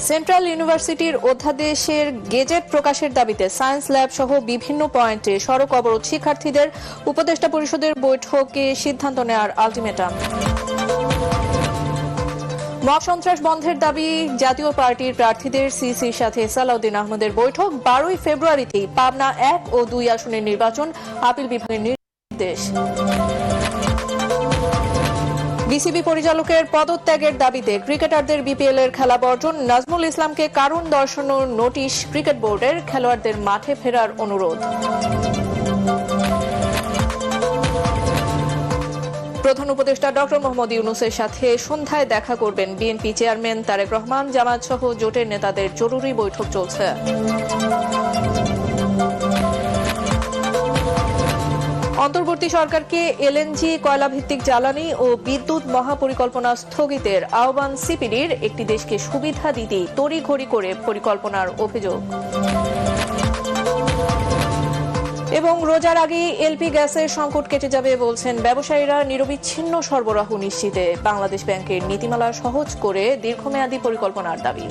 Central ইউনিভার্সিটির অধ্যাদেশের gazette প্রকাশের দাবিতে সায়েন্স ল্যাব সহ বিভিন্ন পয়েন্টে সড়ক অবরোধ, শিক্ষার্থীদের উপদেষ্টা পরিষদের বৈঠকে সিদ্ধান্ত নেওয়ার আলটিমেটাম। মব সন্ত্রাস বন্ধের দাবি, জাতীয় পার্টির প্রার্থীদের সিসির সাথে সালাউদ্দিন আহমেদের বৈঠক। 12 ফেব্রুয়ারিতেই পাবনা 1 ও 2 আসনের নির্বাচন, আপিল বিভাগের নির্দেশ। বিসিবি পরিচালকের পদত্যাগের দাবিতে ক্রিকেটারদের বিপিএল এর খেলা বর্জন, নাজমুল ইসলামকে কারণ দর্শানোর নোটিশ ক্রিকেট বোর্ডের, খেলোয়াড়দের মাঠে ফেরার অনুরোধ। প্রধান উপদেষ্টা ডক্টর মোহাম্মদ ইউনূসের সাথে সন্ধ্যায় দেখা করবেন বিএনপি চেয়ারম্যান তারেক রহমান, জামায়াত সহ জোটের নেতাদের জরুরি বৈঠক চলছে। অন্তর্বর্তী সরকারকে এলএনজি, কয়লাভিত্তিক জ্বালানি ও বিদ্যুৎ মহাপরিকল্পনা স্থগিতের আহ্বান সিপিডির, একটি দেশকে সুবিধা দিতেই তড়িঘড়ি করে পরিকল্পনার অভিযোগ। এবং রোজার আগেই এলপি গ্যাসের সংকট কেটে যাবে বলছেন ব্যবসায়ীরা, নিরবিচ্ছিন্ন সরবরাহ নিশ্চিতে বাংলাদেশ ব্যাংকের নীতিমালা সহজ করে দীর্ঘমেয়াদী পরিকল্পনার দাবি।